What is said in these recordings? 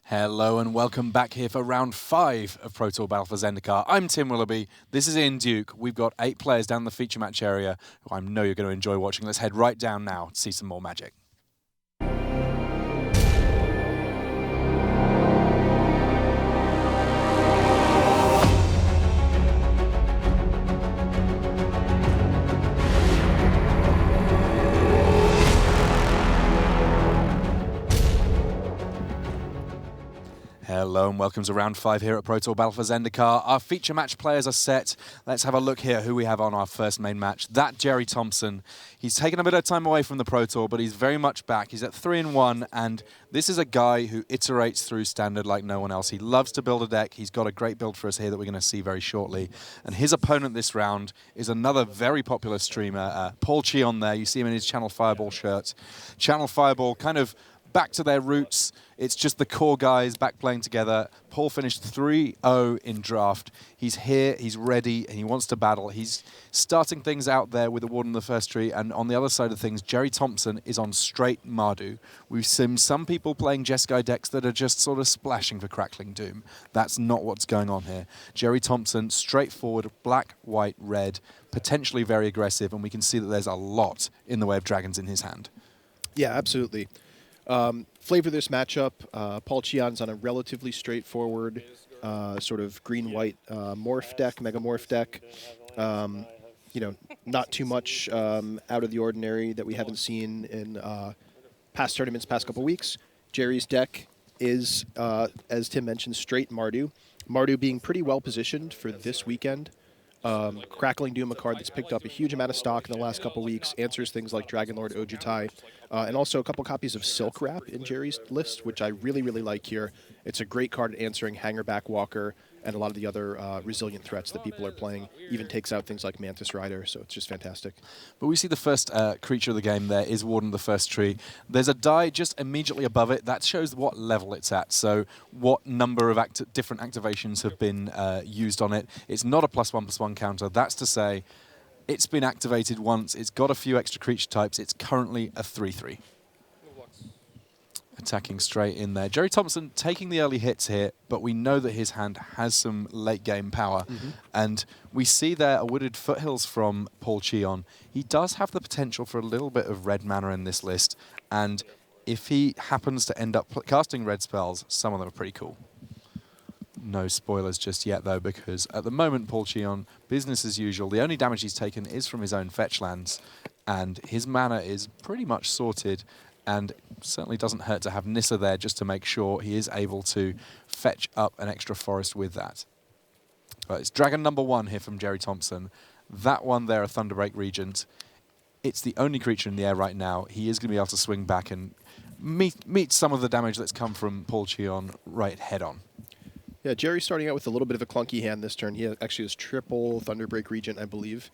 Hello and welcome back here for round 5 of Pro Tour Battle for Zendikar. I'm Tim Willoughby. This is Ian Duke. We've got 8 players down the feature match area who I know you're going to enjoy watching. Let's head right down now to see some more magic. Hello and welcome to round 5 here at Pro Tour Battle for Zendikar. Our feature match players are set. Let's have a look here who we have on our first main match. That Gerry Thompson. He's taken a bit of time away from the Pro Tour, but he's very much back. He's at 3-1, and this is a guy who iterates through standard like no one else. He loves to build a deck. He's got a great build for us here that we're going to see very shortly. And his opponent this round is another very popular streamer, Paul Cheon there. You see him in his Channel Fireball shirt. Channel Fireball kind of back to their roots. It's just the core guys back playing together. Paul finished 3-0 in draft. He's here, he's ready, and he wants to battle. He's starting things out there with the Warden of the First Tree, and on the other side of things, Gerry Thompson is on straight Mardu. We've seen some people playing Jeskai decks that are just sort of splashing for Crackling Doom. That's not what's going on here. Gerry Thompson, straightforward, black, white, red, potentially very aggressive, and we can see that there's a lot in the way of dragons in his hand. Yeah, absolutely. Flavor of this matchup, Paul Cheon's on a relatively straightforward sort of green-white morph deck, Megamorph deck. You know, not too much out of the ordinary that we haven't seen in past tournaments, past couple weeks. Gerry's deck is, as Tim mentioned, straight Mardu. Mardu being pretty well positioned for this weekend. Crackling Doom, a card that's picked up a huge amount of stock in the last couple weeks, answers things like Dragonlord Ojutai, and also a couple copies of Silk Wrap in Gerry's list, which I really, really like here. It's a great card answering Hangerback Walker and a lot of the other resilient threats that people are playing. Even takes out things like Mantis Rider, so it's just fantastic. But we see the first creature of the game there is Warden of the First Tree. There's a die just immediately above it. That shows what level it's at, so what number of different activations have been used on it. It's not a +1/+1 counter. That's to say, it's been activated once. It's got a few extra creature types. It's currently a 3/3. Attacking straight in there. Gerry Thompson taking the early hits here, but we know that his hand has some late game power. And we see there a Wooded Foothills from Paul Cheon. He does have the potential for a little bit of red mana in this list, and if he happens to end up casting red spells, some of them are pretty cool. No spoilers just yet, though, because at the moment, Paul Cheon, business as usual. The only damage he's taken is from his own fetch lands, and his mana is pretty much sorted, and certainly doesn't hurt to have Nissa there just to make sure he is able to fetch up an extra forest with that. But it's Dragon number 1 here from Gerry Thompson. That one there, a Thunderbreak Regent. It's the only creature in the air right now. He is going to be able to swing back and meet some of the damage that's come from Paul Cheon right head on. Yeah, Gerry's starting out with a little bit of a clunky hand this turn. He actually has triple Thunderbreak Regent, I believe.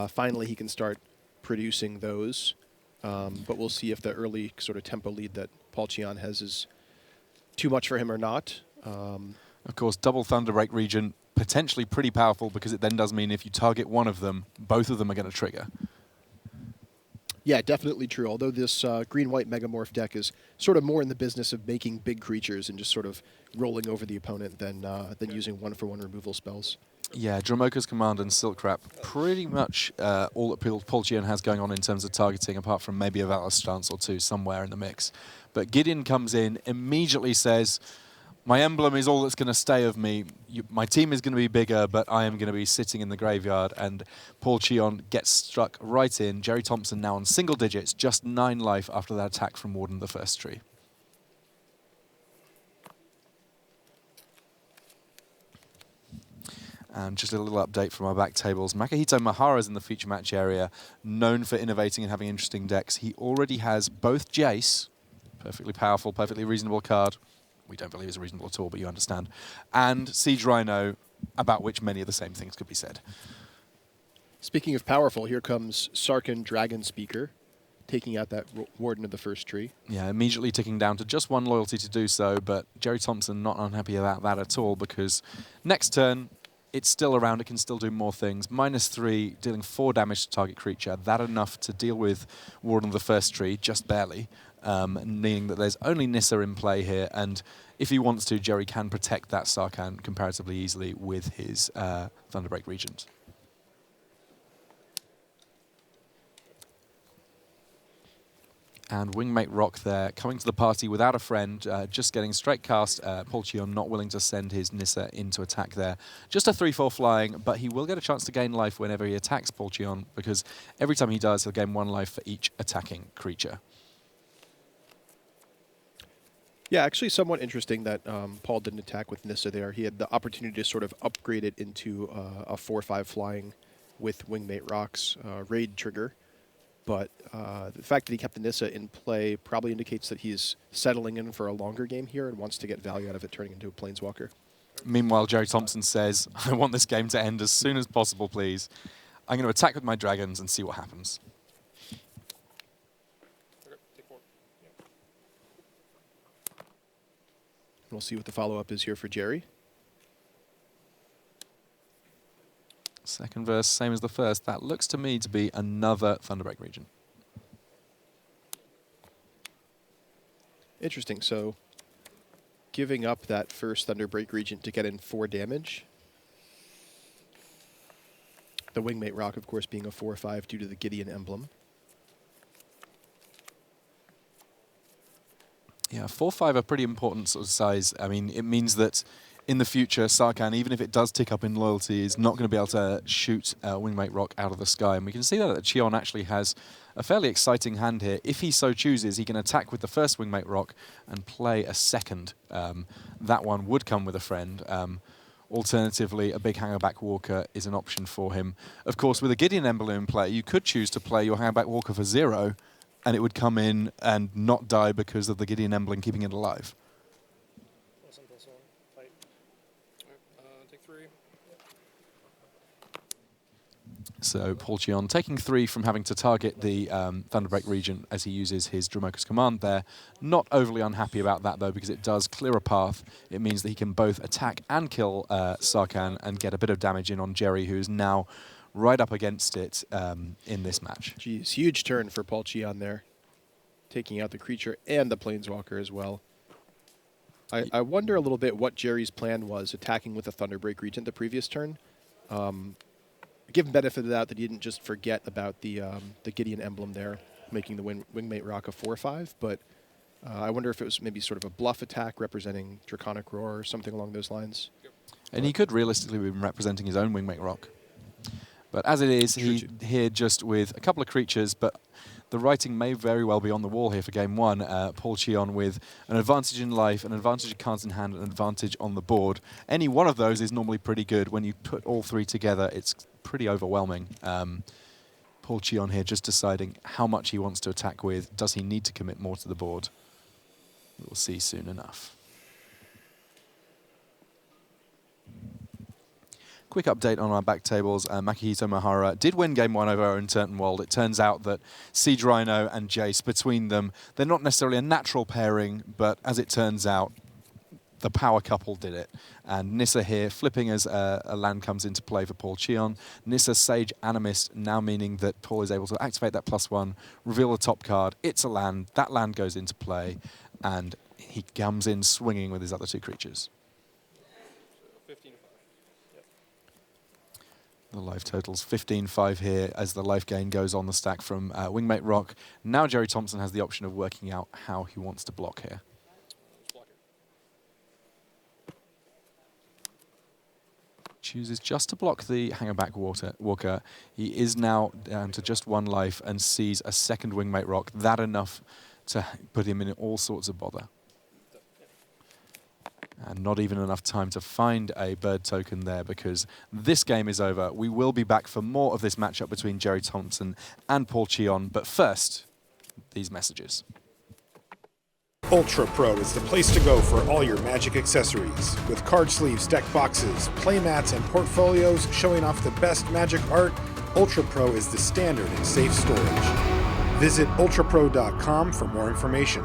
Finally, he can start producing those. But we'll see if the early sort of tempo lead that Paul Cheon has is too much for him or not. Of course, double Thunderbreak Regent, potentially pretty powerful, because it then does mean if you target one of them, both of them are going to trigger. Yeah, definitely true. Although this green-white Megamorph deck is sort of more in the business of making big creatures and just sort of rolling over the opponent than using one-for-one removal spells. Yeah, Dromoka's Command and Silk Wrap, pretty much all that Paul Cheon has going on in terms of targeting, apart from maybe a Valor Stance or two somewhere in the mix. But Gideon comes in, immediately says, my emblem is all that's going to stay of me. My team is going to be bigger, but I am going to be sitting in the graveyard. And Paul Cheon gets struck right in. Gerry Thompson now on single digits, just 9 life after that attack from Warden of the First Tree. And just a little update from our back tables. Makahito Mahara's in the feature match area, known for innovating and having interesting decks. He already has both Jace, perfectly powerful, perfectly reasonable card. We don't believe it's reasonable at all, but you understand. And Siege Rhino, about which many of the same things could be said. Speaking of powerful, here comes Sarkhan Dragon Speaker, taking out that Warden of the First Tree. Yeah, immediately ticking down to just 1 loyalty to do so, but Gerry Thompson not unhappy about that at all, because next turn, it's still around, it can still do more things. -3, dealing 4 damage to target creature. That enough to deal with Warden of the First Tree, just barely. meaning that there's only Nissa in play here, and if he wants to, Gerry can protect that Sarkhan comparatively easily with his Thunderbreak Regent. And Wingmate Rock there, coming to the party without a friend, just getting straight cast. Paul Cheon not willing to send his Nissa into attack there. Just a 3/4 flying, but he will get a chance to gain life whenever he attacks Paul Cheon, because every time he does, he'll gain 1 life for each attacking creature. Yeah, actually somewhat interesting that Paul didn't attack with Nissa there. He had the opportunity to sort of upgrade it into a 4/5 flying with Wingmate Rock's raid trigger. But the fact that he kept the Nissa in play probably indicates that he's settling in for a longer game here and wants to get value out of it, turning into a Planeswalker. Meanwhile, Gerry Thompson says, I want this game to end as soon as possible, please. I'm going to attack with my dragons and see what happens. We'll see what the follow-up is here for Gerry. Second verse, same as the first. That looks to me to be another Thunderbreak Regent. Interesting. So giving up that first Thunderbreak Regent to get in 4 damage. The Wingmate Rock, of course, being a 4/5 due to the Gideon emblem. Yeah, 4/5 are pretty important sort of size. I mean, it means that in the future, Sarkhan, even if it does tick up in loyalty, is not going to be able to shoot Wingmate Rock out of the sky. And we can see that Cheon actually has a fairly exciting hand here. If he so chooses, he can attack with the first Wingmate Rock and play a second. That one would come with a friend. Alternatively, a big Hangerback Walker is an option for him. Of course, with a Gideon Emblem in play, you could choose to play your Hangerback Walker for 0, and it would come in and not die because of the Gideon Emblem keeping it alive. Take 3. So Paul Cheon taking 3 from having to target the Thunderbreak Regent as he uses his Dromoka's command there. Not overly unhappy about that, though, because it does clear a path. It means that he can both attack and kill Sarkhan and get a bit of damage in on Gerry, who is now right up against it in this match. Geez, huge turn for Paul Cheon there. Taking out the creature and the Planeswalker as well. I wonder a little bit what Gerry's plan was, attacking with a Thunderbreak Regent the previous turn. Give him benefit of the doubt that he didn't just forget about the Gideon emblem there, making the Wingmate Rock a 4/5, but I wonder if it was maybe sort of a bluff attack representing Draconic Roar or something along those lines. And he could realistically be representing his own Wingmate Rock. But as it is, he's here just with a couple of creatures, but the writing may very well be on the wall here for game 1. Paul Cheon with an advantage in life, an advantage of cards in hand, an advantage on the board. Any one of those is normally pretty good. When you put all 3 together, it's pretty overwhelming. Paul Cheon here just deciding how much he wants to attack with. Does he need to commit more to the board? We'll see soon enough. Quick update on our back tables. Makihito Mahara did win game 1 over Owen Turntenwald. It turns out that Siege Rhino and Jace, between them, they're not necessarily a natural pairing, but as it turns out, the power couple did it. And Nissa here, flipping as a land comes into play for Paul Cheon. Nissa Sage Animist, now meaning that Paul is able to activate that +1, reveal the top card. It's a land. That land goes into play, and he comes in swinging with his other 2 creatures. The life totals 15-5 here as the life gain goes on the stack from Wingmate Rock. Now Gerry Thompson has the option of working out how he wants to block here. Chooses just to block the Hangerback Walker. He is now down to just 1 life and sees a second Wingmate Rock. That enough to put him in all sorts of bother. And not even enough time to find a bird token there, because this game is over. We will be back for more of this matchup between Gerry Thompson and Paul Cheon. But first, these messages. Ultra Pro is the place to go for all your Magic accessories. With card sleeves, deck boxes, playmats, and portfolios showing off the best Magic art, Ultra Pro is the standard in safe storage. Visit ultrapro.com for more information.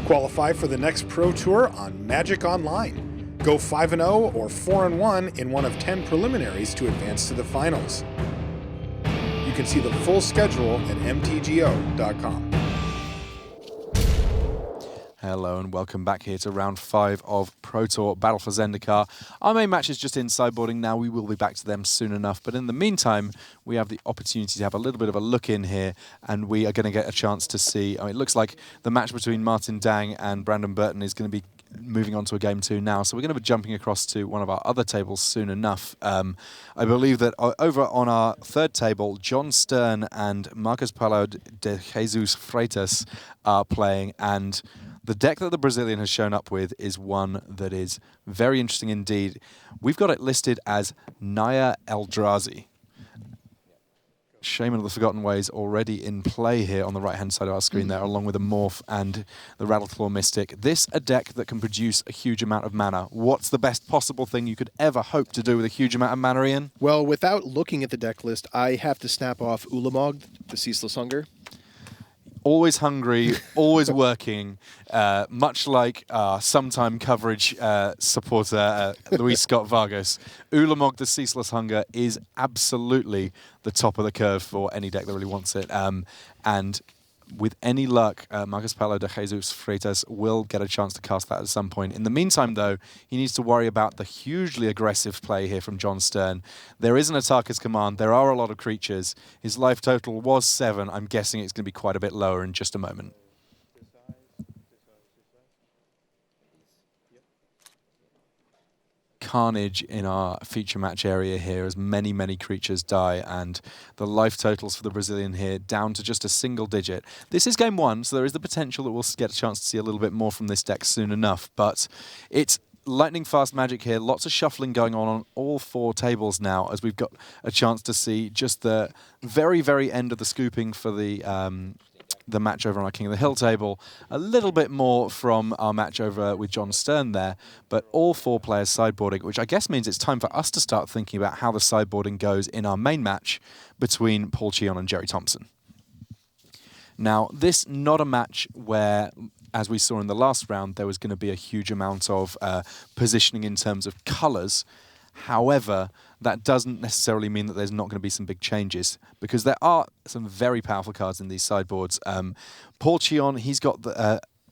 Qualify for the next Pro Tour on Magic Online. Go 5-0 or 4-1 in one of 10 preliminaries to advance to the finals. You can see the full schedule at mtgo.com. Hello and welcome back here to round 5 of Pro Tour Battle for Zendikar. Our main match is just in sideboarding now. We will be back to them soon enough. But in the meantime, we have the opportunity to have a little bit of a look in here, and we are going to get a chance to see. It looks like the match between Martin Dang and Brandon Burton is going to be moving on to a game 2 now. So we're going to be jumping across to one of our other tables soon enough. I believe that over on our third table, John Stern and Marcos Paulo de Jesus Freitas are playing, and the deck that the Brazilian has shown up with is one that is very interesting indeed. We've got it listed as Naya Eldrazi. Shaman of the Forgotten Ways already in play here on the right-hand side of our screen there, along with a Morph and the Rattleclaw Mystic. This a deck that can produce a huge amount of mana. What's the best possible thing you could ever hope to do with a huge amount of mana, Ian? Well, without looking at the deck list, I have to snap off Ulamog, the Ceaseless Hunger. Always hungry, always working, much like our sometime coverage supporter, Luis Scott Vargas. Ulamog, the Ceaseless Hunger, is absolutely the top of the curve for any deck that really wants it. And with any luck, Marcos Paulo de Jesus Freitas will get a chance to cast that at some point. In the meantime, though, he needs to worry about the hugely aggressive play here from John Stern. There is an Ataka's Command. There are a lot of creatures. His life total was 7. I'm guessing it's going to be quite a bit lower in just a moment. Carnage in our feature match area here as many creatures die, and the life totals for the Brazilian here down to just a single digit. This is game 1, so there is the potential that we'll get a chance to see a little bit more from this deck soon enough, but it's lightning fast magic here. Lots of shuffling going on all 4 tables now, as we've got a chance to see just the very end of the scooping for the match over on our King of the Hill table. A little bit more from our match over with John Stern there, but all 4 players sideboarding, which I guess means it's time for us to start thinking about how the sideboarding goes in our main match between Paul Cheon and Gerry Thompson. Now, this not a match where, as we saw in the last round, there was going to be a huge amount of positioning in terms of colours. However, that doesn't necessarily mean that there's not going to be some big changes, because there are some very powerful cards in these sideboards. Paul Cheon, he's got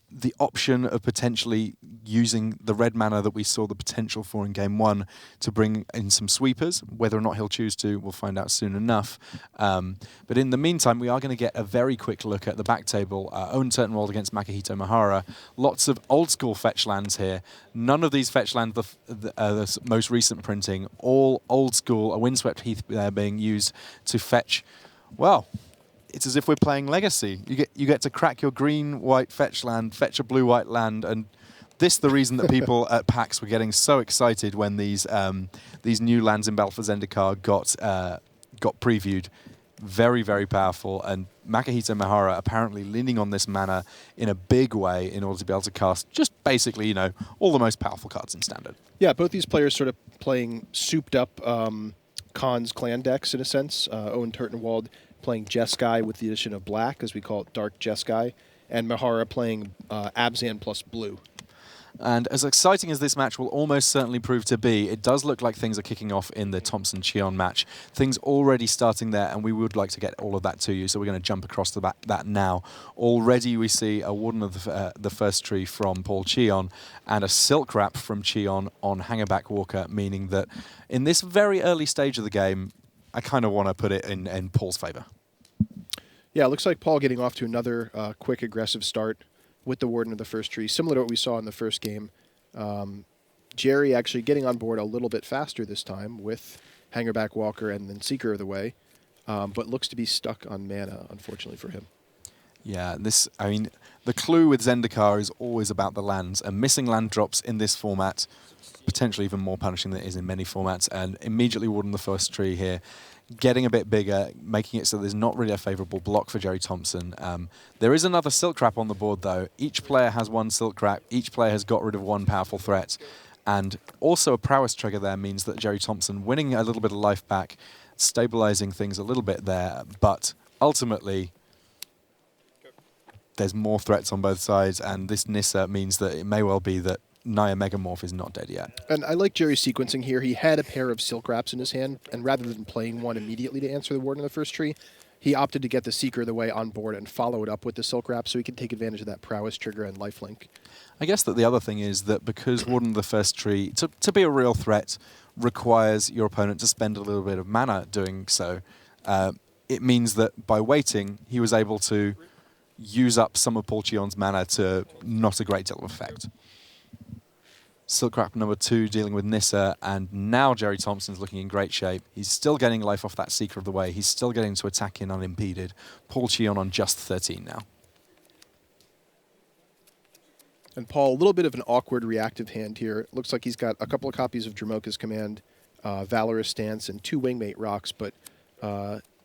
the option of potentially using the red mana that we saw the potential for in game 1 to bring in some sweepers. Whether or not he'll choose to, we'll find out soon enough. But in the meantime, we are going to get a very quick look at the back table. Owen Turtenwald against Makihito Mihara. Lots of old school fetch lands here. None of these fetch lands, the most recent printing, all old school, a Windswept Heath being used to fetch, well, it's as if we're playing Legacy. You get to crack your green-white fetch land, fetch a blue-white land, and this the reason that people at PAX were getting so excited when these new lands in Battle for Zendikar got previewed. Very powerful, and Makihito Mihara apparently leaning on this mana in a big way in order to be able to cast just basically, all the most powerful cards in Standard. Yeah, both these players sort of playing souped-up Khan's clan decks in a sense. Owen Turtenwald playing Jeskai with the addition of black, as we call it, Dark Jeskai, and Mihara playing Abzan plus blue. And as exciting as this match will almost certainly prove to be, it does look like things are kicking off in the Thompson-Cheon match. Things already starting there, and we would like to get all of that to you, so we're going to jump across to that now. Already we see a Warden of the First Tree from Paul Cheon and a Silk Wrap from Cheon on Hangerback Walker, meaning that in this very early stage of the game, I kind of want to put it in Paul's favour. Yeah, it looks like Paul getting off to another quick, aggressive start with the Warden of the First Tree, similar to what we saw in the first game. Gerry actually getting on board a little bit faster this time with Hangerback Walker and then Seeker of the Way, but looks to be stuck on mana, unfortunately for him. Yeah, the clue with Zendikar is always about the lands, and missing land drops in this format, potentially even more punishing than it is in many formats, and immediately Warden the First Tree here, getting a bit bigger, making it so there's not really a favourable block for Gerry Thompson. There is another Silk Wrap on the board, though. Each player has one Silk Wrap. Each player has got rid of one powerful threat. And also a prowess trigger there means that Gerry Thompson winning a little bit of life back, stabilising things a little bit there. But ultimately, there's more threats on both sides, and this Nissa means that it may well be that Naya Megamorph is not dead yet. And I like Gerry's sequencing here. He had a pair of Silk Wraps in his hand, and rather than playing one immediately to answer the Warden of the First Tree, he opted to get the Seeker of the Way on board and follow it up with the Silk Wrap so he can take advantage of that prowess trigger and lifelink. I guess that the other thing is that because Warden of the First Tree, to be a real threat, requires your opponent to spend a little bit of mana doing so, it means that by waiting, he was able to use up some of Paul Cheon's mana to not a great deal of effect. Silk Wrap number 2 dealing with Nissa, and now Gerry Thompson's looking in great shape. He's still getting life off that Seeker of the Way. He's still getting to attack in unimpeded. Paul Cheon on just 13 now. And Paul, a little bit of an awkward reactive hand here. It looks like he's got a couple of copies of Dromoka's Command, Valorous Stance, and 2 Wingmate Rocks, but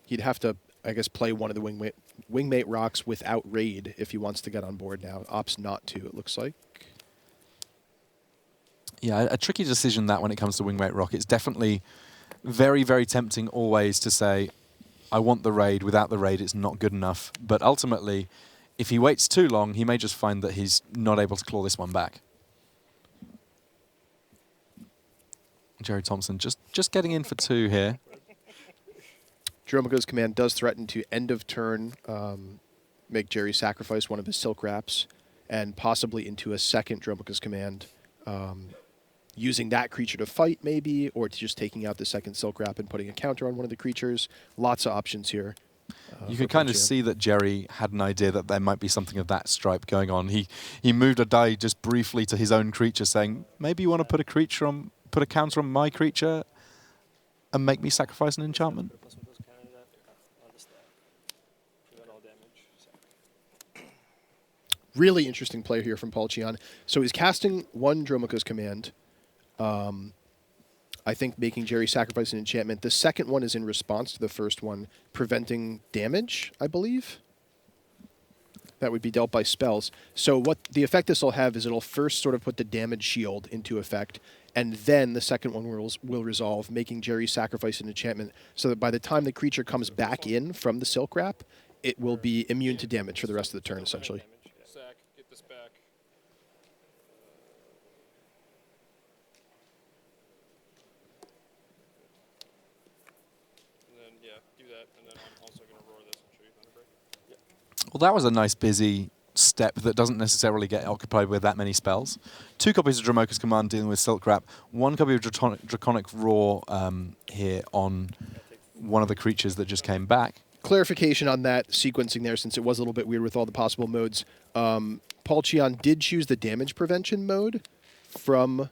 he'd have to, I guess, play one of the Wingmate Rocks without Raid if he wants to get on board now. Opts not to, it looks like. Yeah, a tricky decision that when it comes to Wingmate Rock. It's definitely very, very tempting always to say, I want the Raid. Without the Raid, it's not good enough. But ultimately, if he waits too long, he may just find that he's not able to claw this one back. Gerry Thompson just getting in for 2 here. Dromoka's Command does threaten to end of turn make Gerry sacrifice one of his Silk Wraps and possibly into a second Dromoka's Command, using that creature to fight maybe, or to just taking out the second Silk Wrap and putting a counter on one of the creatures. Lots of options here. You can kind of see that Gerry had an idea that there might be something of that stripe going on. He moved a die just briefly to his own creature, saying, maybe you want to put a counter on my creature and make me sacrifice an enchantment. Really interesting play here from Paul Cheon. So he's casting one Dromoka's Command, I think making Gerry sacrifice an enchantment. The second one is in response to the first one, preventing damage, I believe. That would be dealt by spells. So what the effect this will have is it'll first sort of put the damage shield into effect, and then the second one will resolve, making Gerry sacrifice an enchantment, so that by the time the creature comes back in from the Silk Wrap, it will be immune to damage for the rest of the turn, essentially. Get this back. And then, yeah, do that. And then I'm also going to roar this and show you Thunderbreak. Yeah. Well, that was a nice busy step that doesn't necessarily get occupied with that many spells. 2 copies of Dromoka's Command dealing with Silk Wrap. 1 copy of Draconic Roar here on one of the creatures that just came back. Clarification on that sequencing there, since it was a little bit weird with all the possible modes. Paul Cheon did choose the damage prevention mode from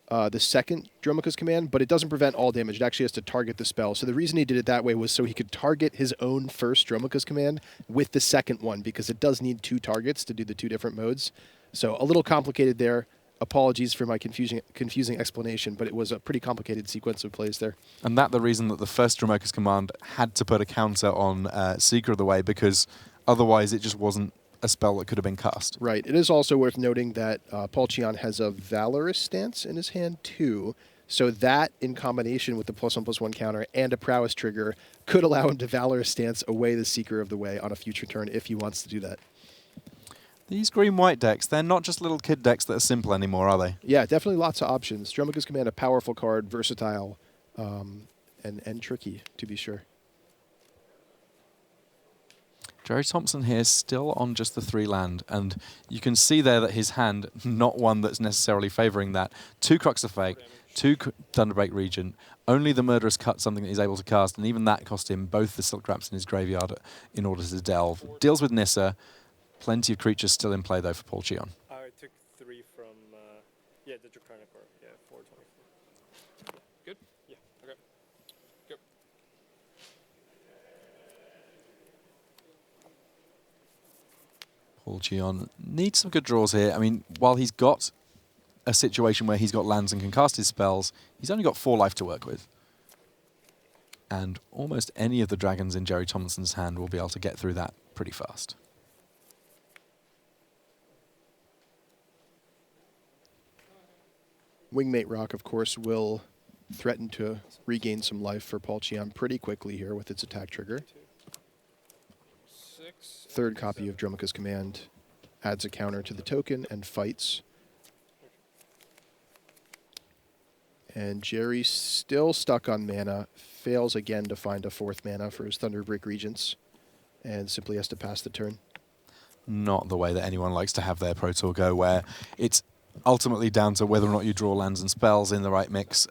the second Dromoka's Command, but it doesn't prevent all damage. It actually has to target the spell. So the reason he did it that way was so he could target his own first Dromoka's Command with the second one, because it does need 2 targets to do the 2 different modes. So a little complicated there. Apologies for my confusing explanation, but it was a pretty complicated sequence of plays there. And that the reason that the first Dromoka's Command had to put a counter on Seeker of the Way, because otherwise it just wasn't a spell that could have been cast. Right. It is also worth noting that Paul Cheon has a Valorous Stance in his hand too, so that in combination with the +1/+1 counter and a Prowess trigger could allow him to Valorous Stance away the Seeker of the Way on a future turn if he wants to do that. These green-white decks, they're not just little kid decks that are simple anymore, are they? Yeah, definitely lots of options. Dromoka's Command, a powerful card, versatile, and tricky, to be sure. Gerry Thompson here still on just the 3 land, and you can see there that his hand, not one that's necessarily favouring that. 2 Crux of Fate, 2 Thunderbreak Regent, only the Murderous Cut something that he's able to cast, and even that cost him both the Silk Wraps in his graveyard in order to delve. Deals with Nissa. Plenty of creatures still in play, though, for Paul Cheon. I took 3 from, the Draconic Roar. Yeah, 424. Good? Yeah, okay. Go. Paul Cheon needs some good draws here. I mean, while he's got a situation where he's got lands and can cast his spells, he's only got 4 life to work with. And almost any of the dragons in Gerry Thompson's hand will be able to get through that pretty fast. Wingmate Rock, of course, will threaten to regain some life for Paul Cheon pretty quickly here with its attack trigger. 6. Third copy of Dromoka's Command adds a counter to the token and fights. And Gerry's still stuck on mana, fails again to find a 4th mana for his Thunderbreak Regents, and simply has to pass the turn. Not the way that anyone likes to have their Pro Tour go, where it's ultimately down to whether or not you draw lands and spells in the right mix.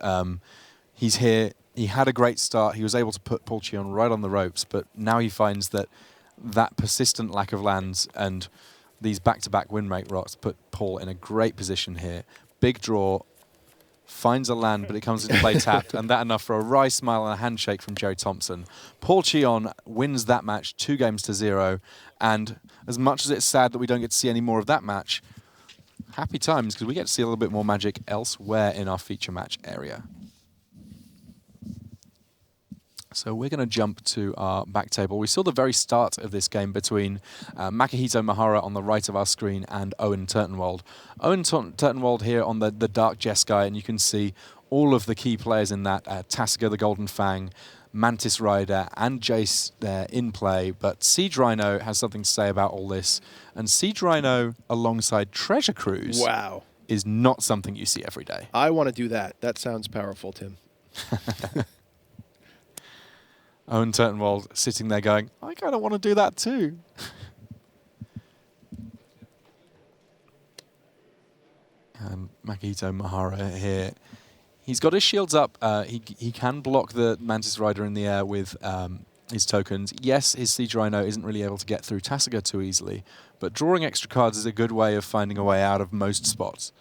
He's here. He had a great start. He was able to put Paul Cheon right on the ropes, but now he finds that persistent lack of lands and these back-to-back win rate rocks put Paul in a great position here. Big draw, finds a land, but it comes into play tapped, and that enough for a wry smile and a handshake from Gerry Thompson. Paul Cheon wins that match 2-0, and as much as it's sad that we don't get to see any more of that match, happy times, because we get to see a little bit more Magic elsewhere in our feature match area. So we're going to jump to our back table. We saw the very start of this game between Makihito Mihara on the right of our screen and Owen Turtenwald. Owen Turtenwald here on the Dark Jeskai, and you can see all of the key players in that. Tasiga the Golden Fang, Mantis Rider, and Jace there in play. But Siege Rhino has something to say about all this. And Siege Rhino alongside Treasure Cruise is not something you see every day. I want to do that. That sounds powerful, Tim. Owen Turtenwald sitting there going, I kind of want to do that too. And Makihito Mihara here. He's got his shields up. He can block the Mantis Rider in the air with his tokens. Yes, his Siege Rhino isn't really able to get through Tasiga too easily, but drawing extra cards is a good way of finding a way out of most spots.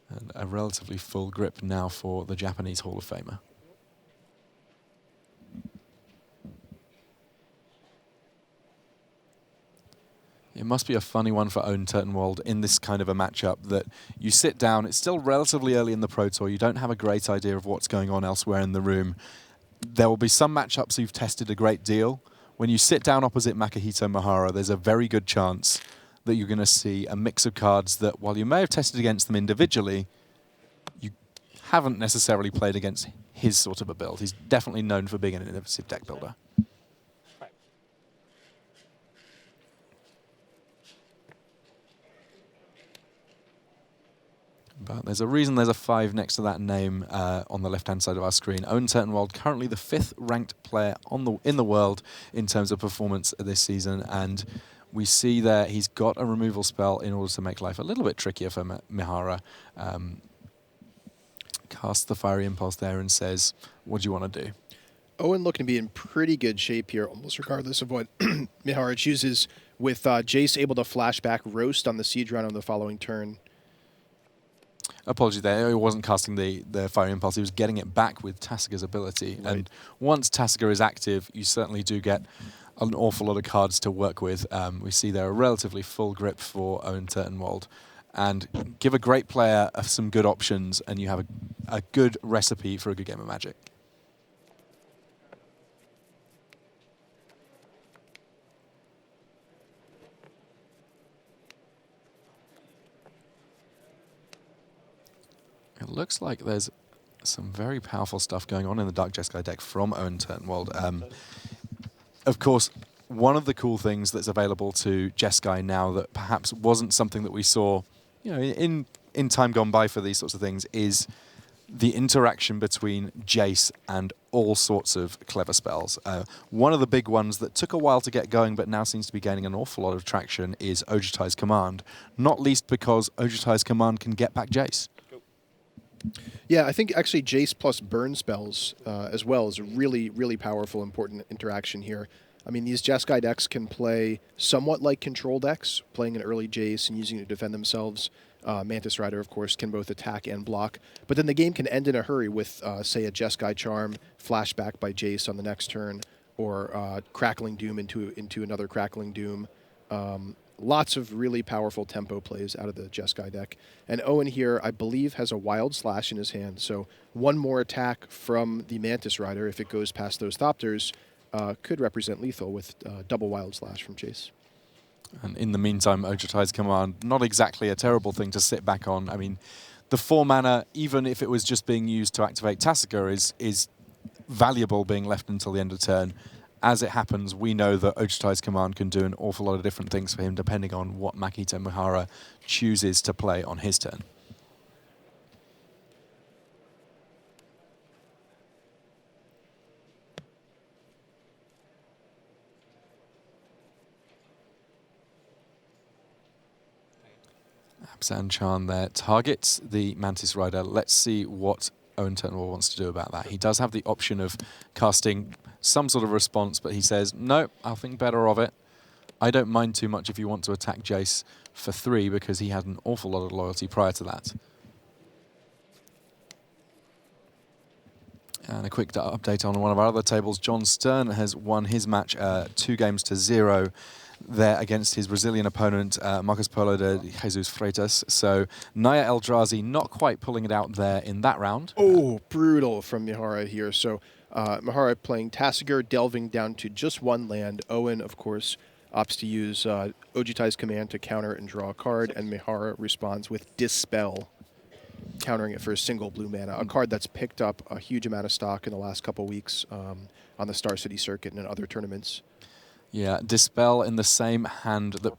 And a relatively full grip now for the Japanese Hall of Famer. It must be a funny one for Owen Turtenwald in this kind of a matchup that you sit down, it's still relatively early in the Pro Tour, you don't have a great idea of what's going on elsewhere in the room. There will be some matchups you've tested a great deal. When you sit down opposite Makihito Mihara, there's a very good chance that you're going to see a mix of cards that, while you may have tested against them individually, you haven't necessarily played against his sort of a build. He's definitely known for being an innovative deck builder. But there's a reason there's a 5 next to that name on the left-hand side of our screen. Owen Turtenwald, currently the 5th ranked player in the world in terms of performance this season, and we see there he's got a removal spell in order to make life a little bit trickier for Mihara. Casts the Fiery Impulse there and says, what do you want to do? Owen looking to be in pretty good shape here, almost regardless of what Mihara chooses, with Jace able to flashback Roast on the Siege Rhino on the following turn. Apology there, he wasn't casting the Fiery Impulse, he was getting it back with Tasiga's ability. Right. And once Tasiga is active, you certainly do get an awful lot of cards to work with. We see there a relatively full grip for Owen Turtenwald. And give a great player some good options, and you have a good recipe for a good game of Magic. It looks like there's some very powerful stuff going on in the Dark Jeskai deck from Owen Turtenwald. Of course, one of the cool things that's available to Jeskai now that perhaps wasn't something that we saw, in time gone by for these sorts of things, is the interaction between Jace and all sorts of clever spells. One of the big ones that took a while to get going but now seems to be gaining an awful lot of traction is Ojutai's Command, not least because Ojutai's Command can get back Jace. Yeah, I think actually Jace plus burn spells as well is a really, really powerful, important interaction here. I mean, these Jeskai decks can play somewhat like control decks, playing an early Jace and using it to defend themselves. Mantis Rider, of course, can both attack and block. But then the game can end in a hurry with, say, a Jeskai Charm, flashback by Jace on the next turn, or Crackling Doom into another Crackling Doom. Lots of really powerful tempo plays out of the Jeskai deck. And Owen here, I believe, has a Wild Slash in his hand. So one more attack from the Mantis Rider, if it goes past those Thopters, could represent lethal with double Wild Slash from Jace. And in the meantime, Ojutai's Command, not exactly a terrible thing to sit back on. I mean, the 4 mana, even if it was just being used to activate Tasiga, is valuable being left until the end of turn. As it happens, we know that Ojutai's Command can do an awful lot of different things for him depending on what Makihito Mihara chooses to play on his turn. Sanchan there targets the Mantis Rider. Let's see what Owen Turnwall wants to do about that. He does have the option of casting some sort of response, but he says, no, I'll think better of it. I don't mind too much if you want to attack Jace for 3, because he had an awful lot of loyalty prior to that. And a quick update on one of our other tables. John Stern has won his match 2-0 there against his Brazilian opponent, Marcos Paulo de Jesus Freitas. So Naya Eldrazi not quite pulling it out there in that round. Oh, brutal from Mihara here. So Mihara playing Tasigur, delving down to just 1 land. Owen, of course, opts to use Ojutai's command to counter and draw a card, and Mihara responds with Dispel, countering it for a single blue mana, a card that's picked up a huge amount of stock in the last couple weeks on the Star City circuit and in other tournaments. Yeah, Dispel in the same hand that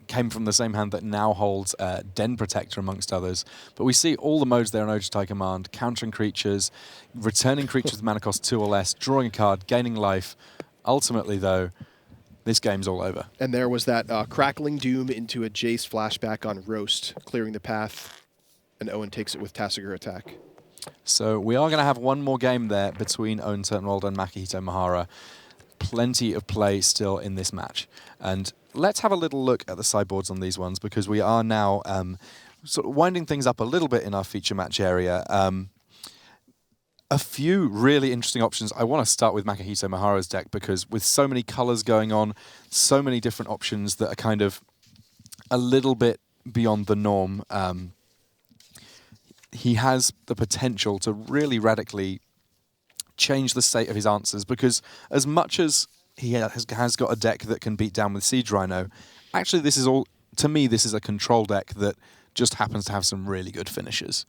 came from the same hand that now holds Den Protector, amongst others. But we see all the modes there in Ojutai Command: countering creatures, returning creatures with mana cost 2 or less, drawing a card, gaining life. Ultimately, though, this game's all over. And there was that Crackling Doom into a Jace flashback on Roast, clearing the path, and Owen takes it with Tasigur attack. So we are going to have one more game there between Owen Turnwald and Makihito Mihara. Plenty of play still in this match. And let's have a little look at the sideboards on these ones, because we are now sort of winding things up a little bit in our feature match area. A few really interesting options. I want to start with Makihito Mihara's deck, because with so many colors going on, so many different options that are kind of a little bit beyond the norm, he has the potential to really radically change the state of his answers, because as much as he has got a deck that can beat down with Siege Rhino, actually this is all, to me, this is a control deck that just happens to have some really good finishes.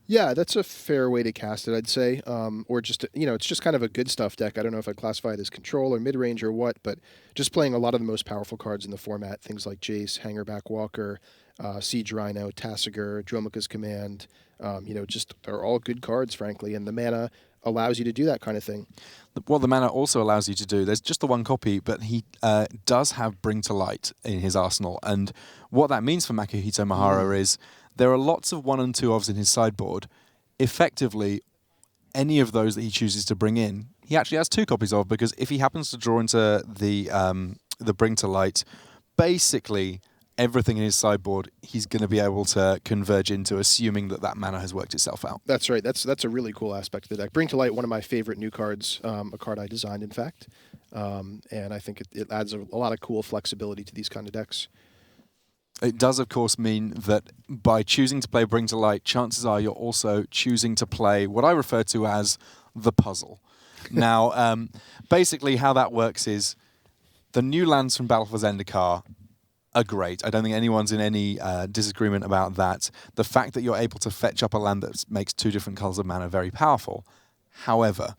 Yeah, that's a fair way to cast it, I'd say. Or just, it's just kind of a good stuff deck. I don't know if I'd classify it as control or mid-range or what, but just playing a lot of the most powerful cards in the format, things like Jace, Hangerback Walker, Siege Rhino, Tasigur, Dromoka's Command, just they're all good cards, frankly, and the mana allows you to do that kind of thing. What the mana also allows you to do, there's just the one copy, but he does have Bring to Light in his arsenal, and what that means for Makihito Mihara is there are lots of 1 and 2 ofs in his sideboard. Effectively, any of those that he chooses to bring in, he actually has 2 copies of, because if he happens to draw into the Bring to Light, basically everything in his sideboard he's going to be able to converge into, assuming that that mana has worked itself out. That's right. That's a really cool aspect of the deck. Bring to Light, one of my favorite new cards, a card I designed, in fact. And I think it adds a lot of cool flexibility to these kind of decks. It does, of course, mean that by choosing to play Bring to Light, chances are you're also choosing to play what I refer to as the puzzle. Now, basically how that works is the new lands from Battle for Zendikar are great. I don't think anyone's in any disagreement about that. The fact that you're able to fetch up a land that makes 2 different colors of mana very powerful. However,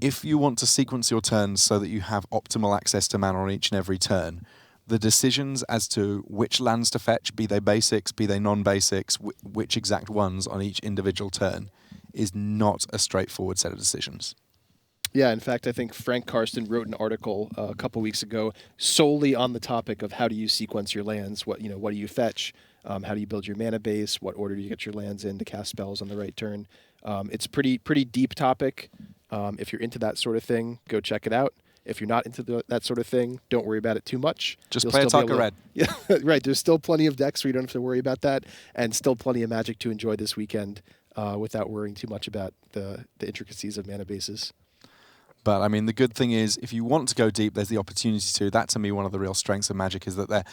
if you want to sequence your turns so that you have optimal access to mana on each and every turn, the decisions as to which lands to fetch, be they basics, be they non-basics, which exact ones on each individual turn, is not a straightforward set of decisions. Yeah, in fact, I think Frank Karsten wrote an article a couple weeks ago solely on the topic of how do you sequence your lands, what do you fetch, how do you build your mana base, what order do you get your lands in to cast spells on the right turn. It's a pretty deep topic. If you're into that sort of thing, go check it out. If you're not into that sort of thing, don't worry about it too much. Just play Ataka Red. Yeah, right. There's still plenty of decks where you don't have to worry about that, and still plenty of Magic to enjoy this weekend without worrying too much about the intricacies of mana bases. But, I mean, the good thing is, if you want to go deep, there's the opportunity to. That, to me, one of the real strengths of Magic is that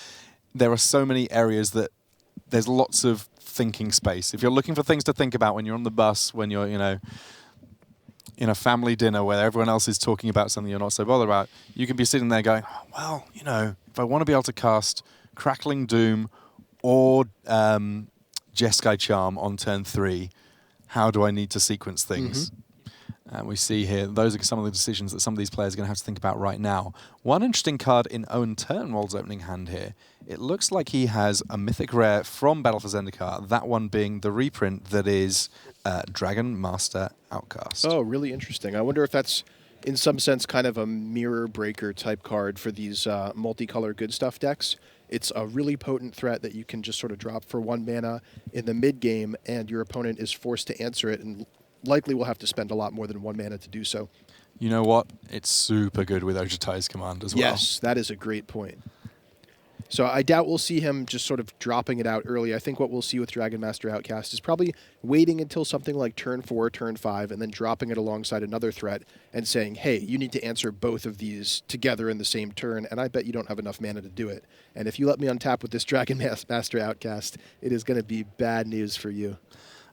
there are so many areas that there's lots of thinking space. If you're looking for things to think about when you're on the bus, when you're, in a family dinner where everyone else is talking about something you're not so bothered about, you can be sitting there going, oh, well, if I want to be able to cast Crackling Doom or Jeskai Charm on turn 3, how do I need to sequence things? Mm-hmm. And we see here, those are some of the decisions that some of these players are going to have to think about right now. One interesting card in Owen Turnwald's opening hand here, it looks like he has a mythic rare from Battle for Zendikar, that one being the reprint that is Dragon Master Outcast. Oh, really interesting. I wonder if that's in some sense, kind of a mirror breaker type card for these multicolor good stuff decks. It's a really potent threat that you can just sort of drop for 1 mana in the mid game, and your opponent is forced to answer it, and likely will have to spend a lot more than 1 mana to do so. You know what? It's super good with Ojutai's Command as well. Yes, that is a great point. So I doubt we'll see him just sort of dropping it out early. I think what we'll see with Dragon Master Outcast is probably waiting until something like turn 4, turn 5, and then dropping it alongside another threat and saying, hey, you need to answer both of these together in the same turn, and I bet you don't have enough mana to do it. And if you let me untap with this Dragon Master Outcast, it is going to be bad news for you.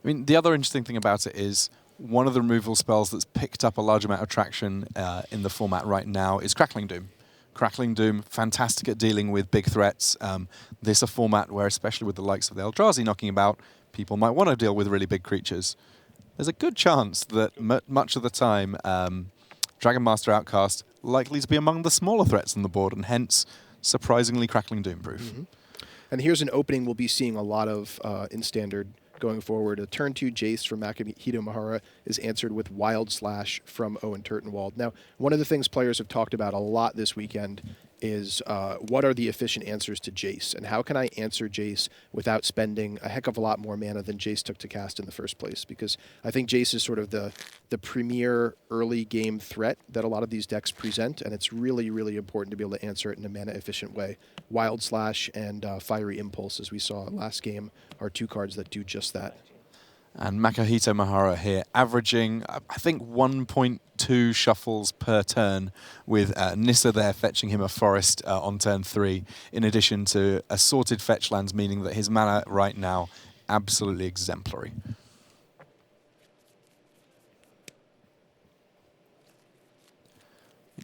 I mean, the other interesting thing about it is one of the removal spells that's picked up a large amount of traction in the format right now is Crackling Doom. Crackling Doom, fantastic at dealing with big threats. This is a format where, especially with the likes of the Eldrazi knocking about, people might want to deal with really big creatures. There's a good chance that much of the time, Dragon Master Outcast likely to be among the smaller threats on the board, and hence surprisingly Crackling Doom proof. Mm-hmm. And here's an opening we'll be seeing a lot of in Standard going forward. A turn 2 Jace from Makihito Mahara is answered with Wild Slash from Owen Turtenwald. Now, one of the things players have talked about a lot this weekend is what are the efficient answers to Jace, and how can I answer Jace without spending a heck of a lot more mana than Jace took to cast in the first place? Because I think Jace is sort of the premier early game threat that a lot of these decks present, and it's really, really important to be able to answer it in a mana efficient way. Wild Slash and Fiery Impulse, as we saw last game, are 2 cards that do just that. And Makihito Mahara here, averaging, I think, 1.2 shuffles per turn, with Nissa there fetching him a forest on turn 3, in addition to assorted fetch lands, meaning that his mana right now, absolutely exemplary.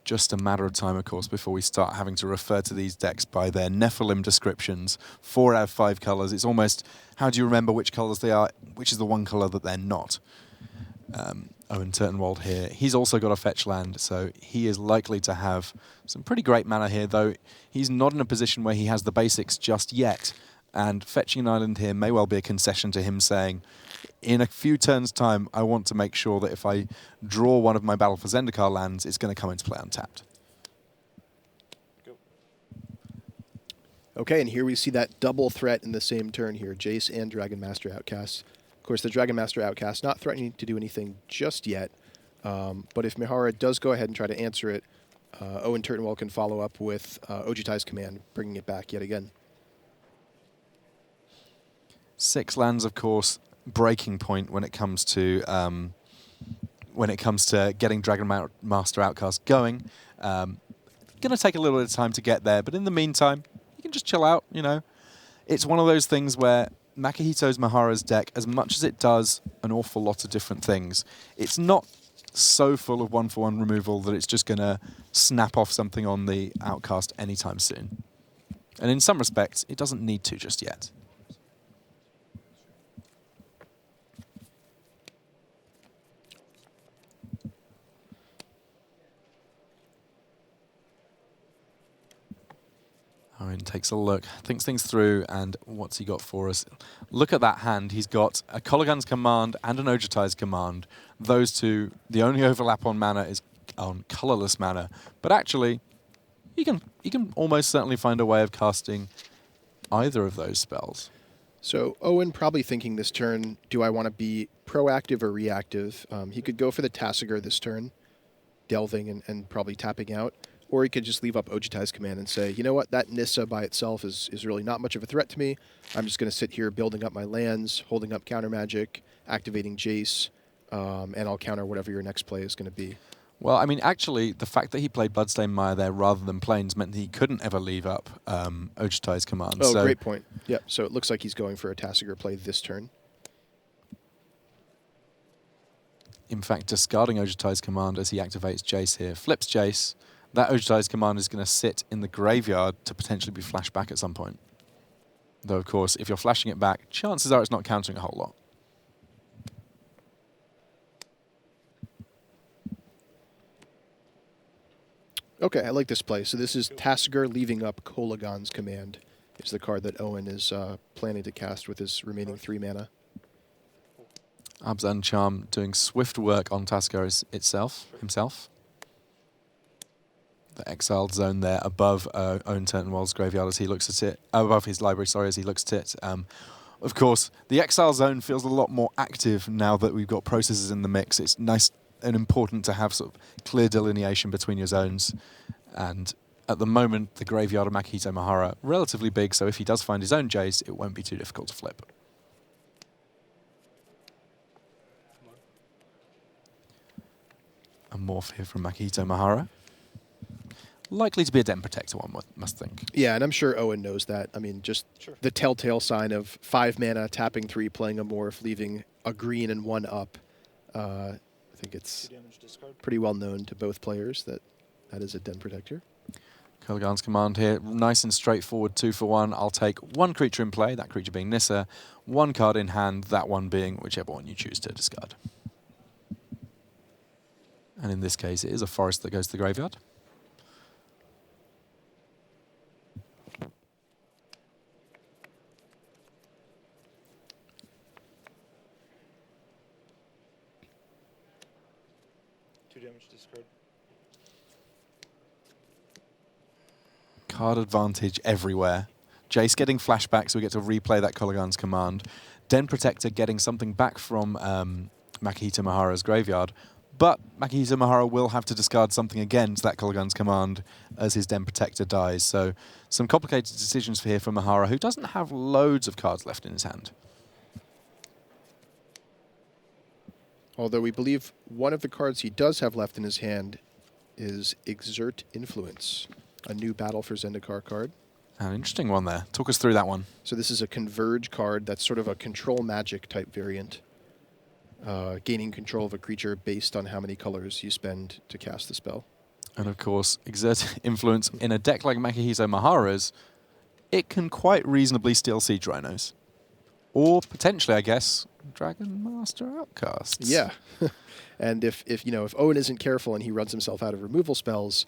Just a matter of time, of course, before we start having to refer to these decks by their Nephilim descriptions. 4 out of 5 colours. It's almost, how do you remember which colours they are, which is the one colour that they're not? Owen Turtenwald here. He's also got a fetch land, so he is likely to have some pretty great mana here, though he's not in a position where he has the basics just yet. And fetching an island here may well be a concession to him saying, in a few turns' time, I want to make sure that if I draw one of my Battle for Zendikar lands, it's going to come into play untapped. Okay, and here we see that double threat in the same turn here, Jace and Dragon Master Outcast. Of course, the Dragon Master Outcast not threatening to do anything just yet, but if Mihara does go ahead and try to answer it, Owen Turtenwald can follow up with Ojutai's Command, bringing it back yet again. 6 lands, of course, breaking point when it comes to getting Dragon Master Outcast going. Going to take a little bit of time to get there, but in the meantime, you can just chill out. You know, it's one of those things where Makihito's Mahara's deck, as much as it does an awful lot of different things, it's not so full of 1-for-1 removal that it's just going to snap off something on the Outcast anytime soon. And in some respects, it doesn't need to just yet. Owen takes a look, thinks things through, and what's he got for us? Look at that hand. He's got a Kolaghan's Command and an Ojutai's Command. Those two, the only overlap on mana is on colorless mana. But actually, you can almost certainly find a way of casting either of those spells. So Owen probably thinking this turn, do I want to be proactive or reactive? He could go for the Tasigur this turn, delving and probably tapping out. Or he could just leave up Ojutai's Command and say, you know what, that Nissa by itself is really not much of a threat to me. I'm just going to sit here building up my lands, holding up counter magic, activating Jace, and I'll counter whatever your next play is going to be. Well, I mean, actually, the fact that he played Bloodstained Mire there rather than Plains meant that he couldn't ever leave up Ojutai's Command. Oh, great point. Yep, so it looks like he's going for a Tasigur play this turn. In fact, discarding Ojutai's Command as he activates Jace here, flips Jace. That Ojutai's Command is going to sit in the graveyard to potentially be flashed back at some point. Though, of course, if you're flashing it back, chances are it's not countering a whole lot. Okay, I like this play. So this is Tasigur leaving up Kolaghan's Command. Is the card that Owen is planning to cast with his remaining 3 mana. Abzan Charm doing swift work on Tasigur himself. The exiled zone there above Owen Turtenwald's graveyard as he looks at it, above his library, sorry, as he looks at it. Of course, the exile zone feels a lot more active now that we've got processes in the mix. It's nice and important to have sort of clear delineation between your zones. And at the moment, the graveyard of Makihito Mahara, relatively big, so if he does find his own Jays, it won't be too difficult to flip. A morph here from Makihito Mahara. Likely to be a Den Protector, one must think. Yeah, and I'm sure Owen knows that. I mean, just the telltale sign of 5 mana, tapping 3, playing a morph, leaving a green and 1 up. I think it's pretty well known to both players that that is a Den Protector. Kurgan's Command here, nice and straightforward, 2 for 1. I'll take 1 creature in play, that creature being Nissa, 1 card in hand, that one being whichever one you choose to discard. And in this case, it is a forest that goes to the graveyard. Card advantage everywhere. Jace getting flashbacks, so we get to replay that Kurgan's Command. Den Protector getting something back from Makihito Mahara's graveyard, but Makihito Mahara will have to discard something again to that Kurgan's Command as his Den Protector dies. So some complicated decisions here for Mahara, who doesn't have loads of cards left in his hand. Although we believe one of the cards he does have left in his hand is Exert Influence, a new Battle for Zendikar card. An interesting one there. Talk us through that one. So this is a Converge card that's sort of a control magic type variant. Gaining control of a creature based on how many colors you spend to cast the spell. And of course, Exert Influence in a deck like Makihito Mahara's, it can quite reasonably steal Siege Rhinos. Or potentially, I guess, Dragon Master Outcasts. Yeah. And if Owen isn't careful and he runs himself out of removal spells,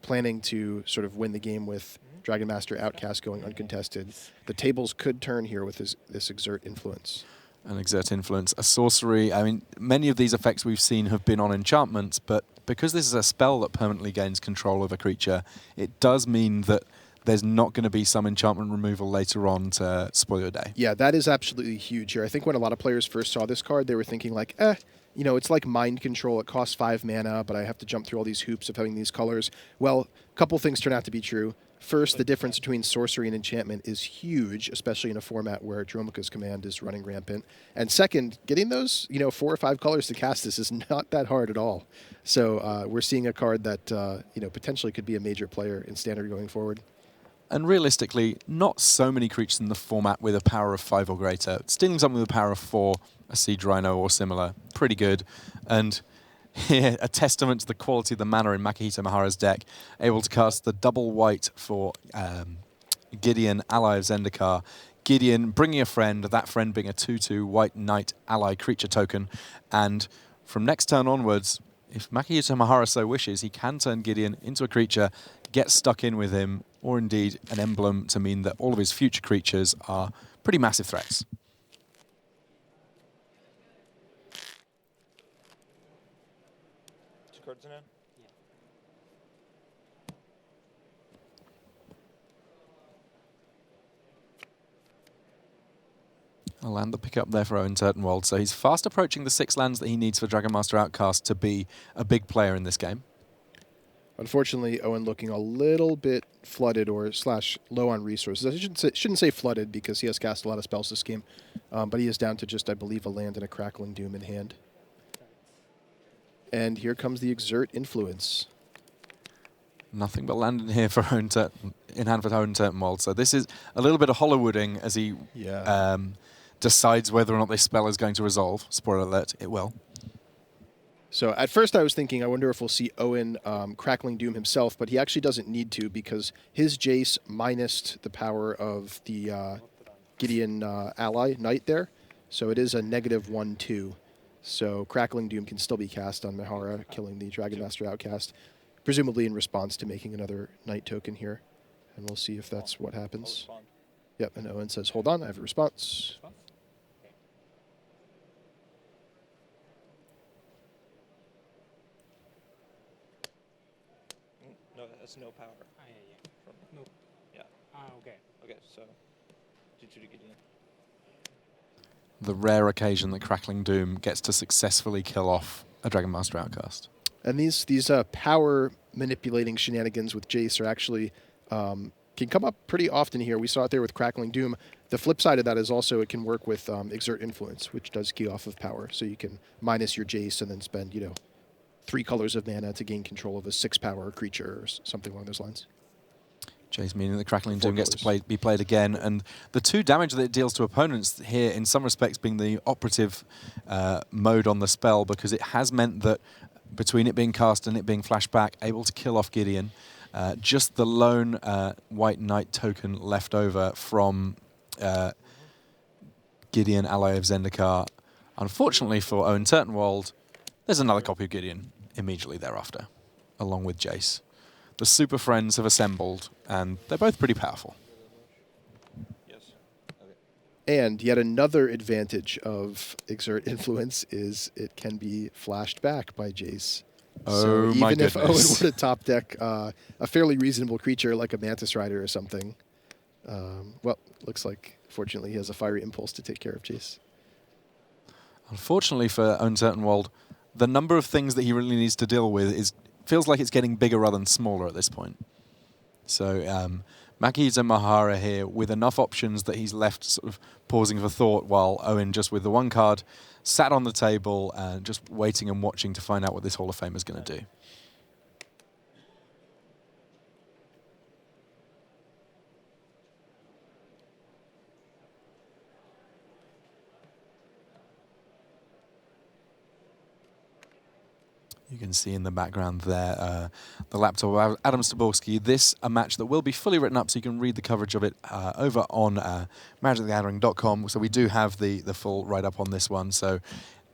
planning to sort of win the game with Dragon Master Outcast going uncontested, the tables could turn here with this Exert Influence. An Exert Influence, a sorcery. I mean, many of these effects we've seen have been on enchantments, but because this is a spell that permanently gains control of a creature, it does mean that there's not going to be some enchantment removal later on to spoil your day. Yeah, that is absolutely huge here. I think when a lot of players first saw this card, they were thinking like, it's like Mind Control. It costs 5 mana, but I have to jump through all these hoops of having these colors. Well, a couple things turn out to be true. First, the difference between sorcery and enchantment is huge, especially in a format where Dromoka's Command is running rampant. And second, getting those 4 or 5 colors to cast this is not that hard at all. So we're seeing a card that potentially could be a major player in Standard going forward. And realistically, not so many creatures in the format with a power of 5 or greater. Stealing something with a power of 4, a Siege Rhino or similar, pretty good. And here, a testament to the quality of the mana in Makihito Mahara's deck, able to cast the double white for Gideon, ally of Zendikar. Gideon bringing a friend, that friend being a 2/2 white knight ally creature token. And from next turn onwards, if Makihito Mahara so wishes, he can turn Gideon into a creature, get stuck in with him, or indeed an emblem to mean that all of his future creatures are pretty massive threats. Cards in hand? A land the pickup there for Owen Turtenwald, so he's fast approaching the 6 lands that he needs for Dragon Master Outcast to be a big player in this game. Unfortunately, Owen looking a little bit flooded or / low on resources. I shouldn't say flooded because he has cast a lot of spells this game, but he is down to just, I believe, a land and a Crackling Doom in hand. And here comes the Exert Influence. Nothing but land in here for in hand for Owen Turtenwald. So this is a little bit of Hollywooding as he decides whether or not this spell is going to resolve. Spoiler alert, it will. So at first I was thinking, I wonder if we'll see Owen Crackling Doom himself, but he actually doesn't need to because his Jace minus the power of the Gideon ally knight there. So it is a -1/2. So Crackling Doom can still be cast on Mahara, killing the Dragon Master Outcast, presumably in response to making another knight token here. And we'll see if that's what happens. Yep, and Owen says, hold on, I have a response. No, has no power. No. Yeah. Okay. Okay, so G2 to Gideon. The rare occasion that Crackling Doom gets to successfully kill off a Dragon Master Outcast. And these power manipulating shenanigans with Jace are actually can come up pretty often here. We saw it there with Crackling Doom. The flip side of that is also it can work with Exert Influence, which does key off of power. So you can minus your Jace and then spend 3 colors of mana to gain control of a 6-power creature or something along those lines. Jace meaning the Crackling Doom gets to colors. be played again, and the 2 damage that it deals to opponents here, in some respects, being the operative mode on the spell, because it has meant that between it being cast and it being flashback, able to kill off Gideon. Just the lone White Knight token left over from Gideon, ally of Zendikar. Unfortunately for Owen Turtenwald, there's another copy of Gideon immediately thereafter, along with Jace. The Super Friends have assembled, and they're both pretty powerful. Yes. Okay. And yet another advantage of Exert Influence is it can be flashed back by Jace. Oh, so even my if Owen goodness. were to top deck a fairly reasonable creature like a Mantis Rider or something, looks like, fortunately, he has a Fiery Impulse to take care of Jace. Unfortunately for Owen Turtenwald, the number of things that he really needs to deal with feels like it's getting bigger rather than smaller at this point. So Makihito Mahara here with enough options that he's left sort of pausing for thought, while Owen, just with the 1 card, sat on the table and just waiting and watching to find out what this Hall of Famer is going to do. You can see in the background there the laptop of Adam Staborski. This a match that will be fully written up, so you can read the coverage of it over on magicthegathering.com. So we do have the full write-up on this one. So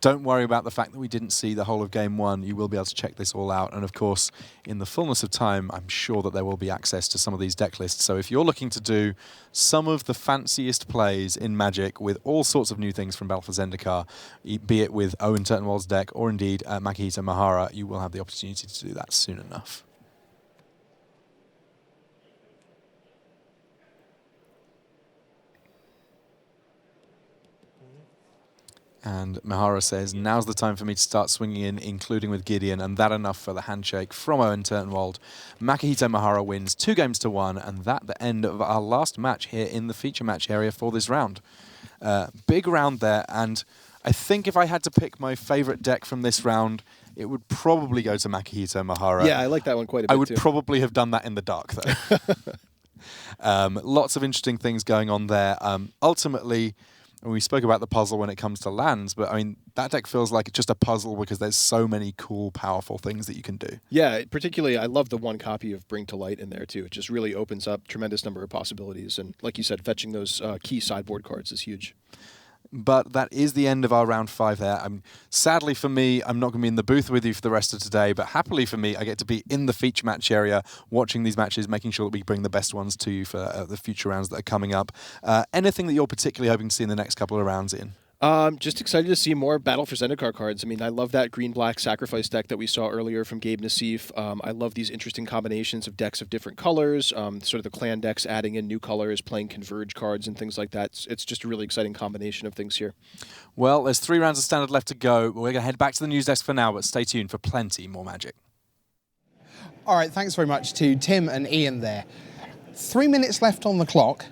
don't worry about the fact that we didn't see the whole of Game 1. You will be able to check this all out. And of course, in the fullness of time, I'm sure that there will be access to some of these deck lists. So if you're looking to do some of the fanciest plays in Magic with all sorts of new things from Battle for Zendikar, be it with Owen Turtenwald's deck or indeed Makihito Mahara, you will have the opportunity to do that soon enough. And Mahara says, now's the time for me to start swinging in, including with Gideon, and that enough for the handshake from Owen Turtenwald. Makihito Mahara wins 2-1, and that the end of our last match here in the feature match area for this round. Big round there, and I think if I had to pick my favorite deck from this round, it would probably go to Makihito Mahara. Yeah, I like that one quite a bit, I would too. probably have done that in the dark, though. Lots of interesting things going on there. Ultimately, we spoke about the puzzle when it comes to lands, but I mean, that deck feels like it's just a puzzle because there's so many cool, powerful things that you can do. Yeah, particularly, I love the 1 copy of Bring to Light in there, too. It just really opens up tremendous number of possibilities. And like you said, fetching those key sideboard cards is huge. But that is the end of our round 5 there. Sadly for me, I'm not going to be in the booth with you for the rest of today, but happily for me, I get to be in the feature match area, watching these matches, making sure that we bring the best ones to you for the future rounds that are coming up. Anything that you're particularly hoping to see in the next couple of rounds, Ian? Just excited to see more Battle for Zendikar cards. I mean, I love that green-black sacrifice deck that we saw earlier from Gabe Nassif. I love these interesting combinations of decks of different colors, sort of the clan decks adding in new colors, playing converge cards and things like that. It's just a really exciting combination of things here. Well, there's 3 rounds of Standard left to go. We're going to head back to the news desk for now, but stay tuned for plenty more Magic. All right, thanks very much to Tim and Ian there. 3 minutes left on the clock,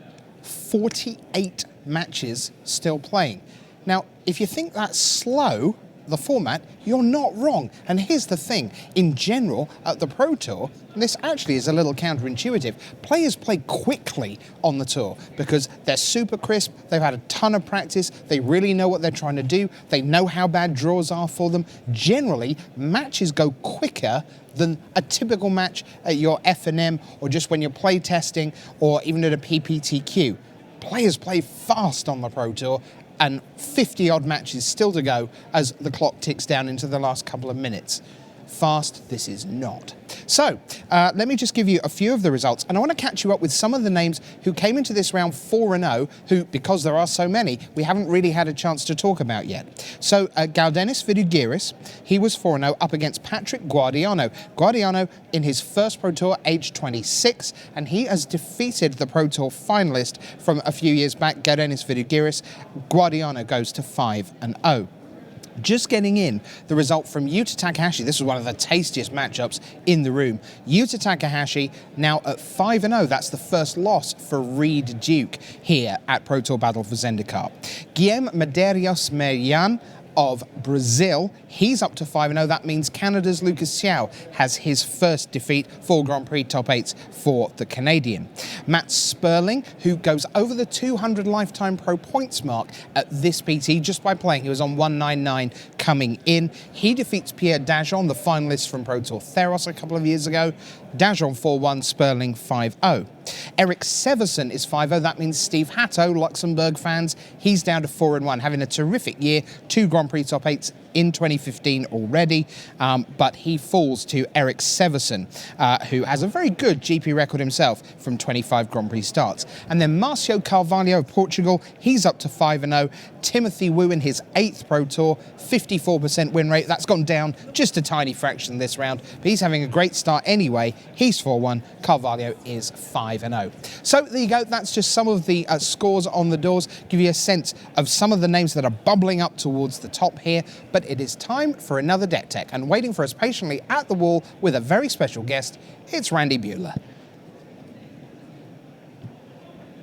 48 matches still playing. Now, if you think that's slow, the format, you're not wrong. And here's the thing, in general, at the Pro Tour, this actually is a little counterintuitive. Players play quickly on the tour because they're super crisp, they've had a ton of practice, they really know what they're trying to do, they know how bad draws are for them. Generally, matches go quicker than a typical match at your F&M or just when you're play testing or even at a PPTQ. Players play fast on the Pro Tour, and 50-odd matches still to go as the clock ticks down into the last couple of minutes. fast, this is not. So, let me just give you a few of the results, and I want to catch you up with some of the names who came into this round 4-0, who, because there are so many, we haven't really had a chance to talk about yet. So, Galdenis Vidugiris, he was 4-0 up against Patrick Guardiano. Guardiano in his first Pro Tour, age 26, and he has defeated the Pro Tour finalist from a few years back, Galdenis Vidugiris. Guardiano goes to 5-0. Just getting in the result from Yuta Takahashi. This was one of the tastiest matchups in the room. Yuta Takahashi now at 5-0. That's the first loss for Reed Duke here at Pro Tour Battle for Zendikar. Guilherme Medeiros Merian of Brazil, he's up to 5-0. That means Canada's Lucas Xiao has his first defeat, 4 Grand Prix top 8s for the Canadian. Matt Sperling, who goes over the 200 lifetime pro points mark at this PT just by playing. He was on 199 coming in. He defeats Pierre Dajon, the finalist from Pro Tour Theros a couple of years ago. Dajon 4-1, Sperling 5-0. Eric Severson is 5-0. That means Steve Hatto, Luxembourg fans, he's down to 4-1, having a terrific year. 2 Grand Prix top 8s in 2015 already, but he falls to Eric Severson, who has a very good GP record himself from 25 Grand Prix starts. And then Marcio Carvalho of Portugal, he's up to 5-0. Timothy Wu in his 8th Pro Tour, 54% win rate. That's gone down just a tiny fraction this round, but he's having a great start anyway. He's 4-1. Carvalho is 5-0. So there you go. That's just some of the scores on the doors. Give you a sense of some of the names that are bubbling up towards the top here. But it is time for another Deck Tech, and waiting for us patiently at the wall with a very special guest, it's Randy Buehler.